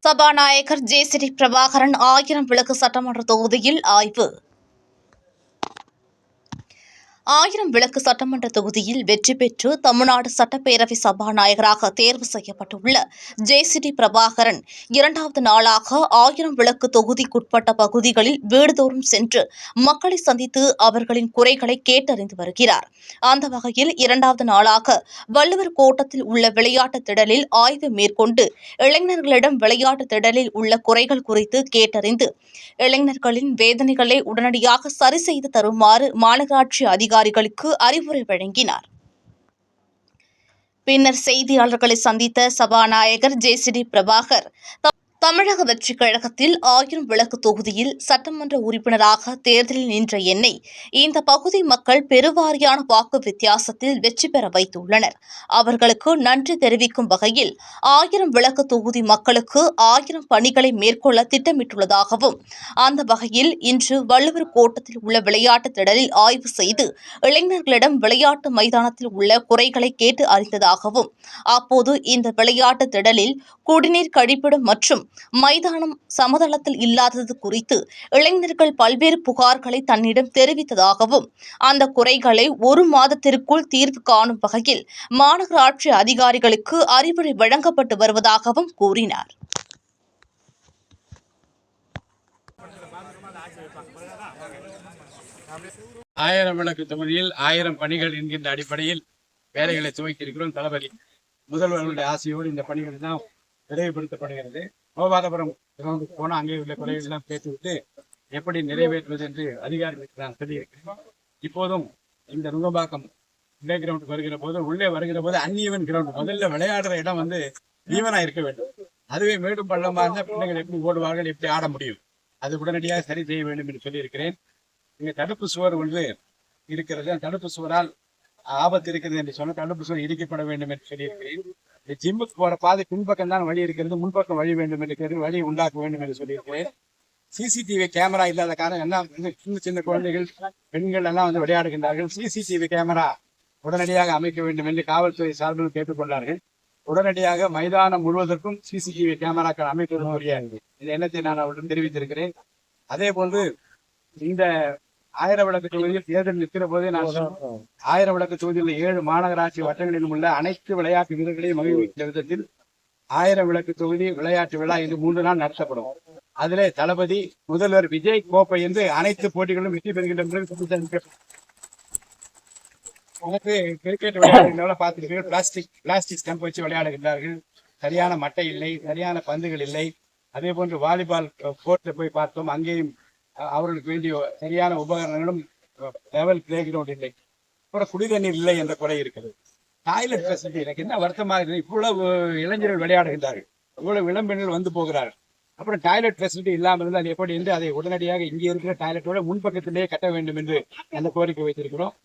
சபாநாயகர் ஜே.சி.டி. பிரபாகரன் 1000 விளக்கு சட்டமன்ற தொகுதியில் ஆய்வு. 1000 விளக்கு சட்டமன்ற தொகுதியில் வெற்றி பெற்று தமிழ்நாடு சட்டப்பேரவை சபாநாயகராக தேர்வு செய்யப்பட்டுள்ள ஜே.சி.டி. பிரபாகரன் 2வது நாளாக 1000 விளக்கு தொகுதிக்குட்பட்ட பகுதிகளில் வீடுதோறும் சென்று மக்களை சந்தித்து அவர்களின் குறைகளை கேட்டறிந்து வருகிறார். அந்த வகையில் 2வது நாளாக வள்ளுவர் கோட்டத்தில் உள்ள விளையாட்டு திடலில் ஆய்வு மேற்கொண்டு இளைஞர்களிடம் விளையாட்டு திடலில் உள்ள குறைகள் குறித்து கேட்டறிந்து இளைஞர்களின் வேதனைகளை உடனடியாக சரி செய்து தருமாறு மாநகராட்சி அதிகாரிகளுக்கு அறிவுரை வழங்கினார். பின்னர் செய்தியாளர்களை சந்தித்த சபாநாயகர் ஜே.சி.டி. பிரபாகர் தமிழக வெற்றிக் கழகத்தில் 1000 விளக்கு தொகுதியில் சட்டமன்ற உறுப்பினராக தேர்தலில் நின்ற என்னை இந்த பகுதி மக்கள் பெருவாரியான வாக்கு வித்தியாசத்தில் வெற்றி பெற வைத்துள்ளனர். அவர்களுக்கு நன்றி தெரிவிக்கும் வகையில் 1000 விளக்கு தொகுதி மக்களுக்கு 1000 பணிகளை மேற்கொள்ள திட்டமிட்டுள்ளதாகவும் அந்த வகையில் இன்று வள்ளுவர் கோட்டத்தில் உள்ள விளையாட்டு திடலில் ஆய்வு செய்து இளைஞர்களிடம் விளையாட்டு மைதானத்தில் உள்ள குறைகளை கேட்டு அறிந்ததாகவும் அப்போது இந்த விளையாட்டு திடலில் குடிநீர் கழிப்பிடம் மற்றும் மைதானம் சமதளத்தில் இல்லாதது குறித்து இளைஞர்கள் பல்வேறு புகார்களை தன்னிடம் தெரிவித்ததாகவும் அந்த குறைகளை 1 மாதத்திற்குள் தீர்வு காணும் வகையில் மாநகராட்சி அதிகாரிகளுக்கு அறிவுரை வழங்கப்பட்டு வருவதாகவும் கூறினார். ஆயிரம் விளக்கு தொகுதியில் 1000 பணிகள் என்கின்ற அடிப்படையில் வேலைகளை துவக்கியிருக்கிறோம். தளபதி முதல்வர்களுடைய ஆசையோடு இந்த பணிகள் தான் விரைவுபடுத்தப்படுகிறது. கோபாலபுரம் கிரவுண்டுக்கு போனால் அங்கே உள்ள குறைகள் எல்லாம் பேசிவிட்டு எப்படி நிறைவேற்றுவது என்று அதிகாரிகளுக்கு நான் சொல்லியிருக்கிறேன். இப்போதும் இந்த நுங்கம்பாக்கம் பிளே கிரவுண்டுக்கு வருகிற போது உள்ளே வருகிற போது அன்ஈவன் கிரவுண்ட், முதல்ல விளையாடுற இடம் ஈவனா இருக்க வேண்டும். அதுவே மேடும் பள்ளமாக இருந்தால் பிள்ளைகள் எப்படி ஓடுவார்கள், எப்படி ஆட முடியும், அது உடனடியாக சரி செய்ய வேண்டும் என்று சொல்லியிருக்கிறேன். இங்கே தடுப்பு சுவர் இருக்கிறது. தடுப்பு சுவரால் ஆபத்து இருக்கிறது என்று சொன்ன தடுப்பு சுவர் இடிக்கப்பட வேண்டும் என்று சொல்லியிருக்கிறேன். ஜிம்முக்கு போற பாதை பின்பக்கம் தான் வழி இருக்கிறது, முன்பக்கம் வழி வேண்டும் என்று வழி உண்டாக்க வேண்டும் என்று சொல்லியிருக்கிறேன். சிசிடிவி கேமரா இல்லாத காரணம் எல்லாம் சின்ன சின்ன குழந்தைகள் பெண்கள் எல்லாம் விளையாடுகின்றார்கள். சிசிடிவி கேமரா உடனடியாக அமைக்க வேண்டும் என்று காவல்துறை சார்பில் கேட்டுக்கொண்டார்கள். உடனடியாக மைதானம் முழுவதற்கும் சிசிடிவி கேமராக்கள் அமைப்பதற்குரிய இந்த எண்ணத்தை நான் அவரிடம் தெரிவித்திருக்கிறேன். அதே போன்று இந்த 1000 விளக்கு தொகுதியில் தேர்தல் நிற்கிற போதே நான் 1000 விளக்கு தொகுதியில் 7 மாநகராட்சி வட்டங்களிலும் உள்ள அனைத்து விளையாட்டு வீரர்களையும் மகிழ்விக்கிற விதத்தில் 1000 விளக்கு தொகுதி விளையாட்டு விழா என்று 3 நாள் நடத்தப்படும். அதிலே தளபதி முதல்வர் விஜய் கோப்பை என்று அனைத்து போட்டிகளும் வெற்றி பெறுகின்ற எனக்கு கிரிக்கெட் விளையாடுகிறவங்கள பார்த்துருக்கீர்கள். பிளாஸ்டிக் ஸ்டம்ப் வச்சு விளையாடுகின்றார்கள். சரியான மட்டை இல்லை, சரியான பந்துகள் இல்லை. அதே போன்று வாலிபால் கோர்ட்ல போய் பார்த்தோம், அங்கேயும் அவர்களுக்கு வேண்டிய சரியான உபகரணங்களும் லெவல் பிளே கிரவுண்ட் இல்லை. அப்புறம் குடிதண்ணீர் இல்லை என்ற குறை இருக்கிறது. டாய்லெட் ஃபெசிலிட்டி எனக்கு என்ன வருத்தமாக இருக்குது. இவ்வளவு இளைஞர்கள் விளையாடுகின்றார்கள், இவ்வளவு இளம்பெண்கள் வந்து போகிறார்கள். அப்புறம் டாய்லெட் ஃபெசிலிட்டி இல்லாமல் இருந்து அது எப்படி என்று அதை உடனடியாக இங்கே இருக்கிற டாய்லெட்டோட முன்பக்கத்திலேயே கட்ட வேண்டும் என்று அந்த கோரிக்கை வைத்திருக்கிறோம்.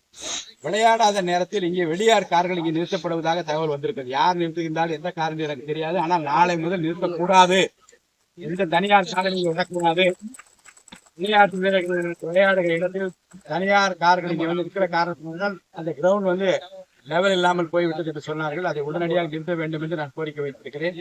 விளையாடாத நேரத்தில் இங்கே வெளியார் கார்கள் இங்கே நிறுத்தப்படுவதாக தகவல் வந்திருக்கிறது. யார் நிறுத்துகின்றால் எந்த காரணம் எனக்கு தெரியாது. ஆனால் நாளை முதல் நிறுத்தக்கூடாது, எந்த தனியார் சாதனை விடக்கூடாது. விளையாட்டு வீரர்கள் விளையாடுகிற இடத்தில் தனியார் கார்கள் இங்கே இருக்கிற காரணத்தினால் அந்த கிரவுண்ட் லெவல் இல்லாமல் போய்விட்டது என்று சொன்னார்கள். அதை உடனடியாக நிறுத்த வேண்டும் என்று நான் கோரிக்கை வைத்திருக்கிறேன்.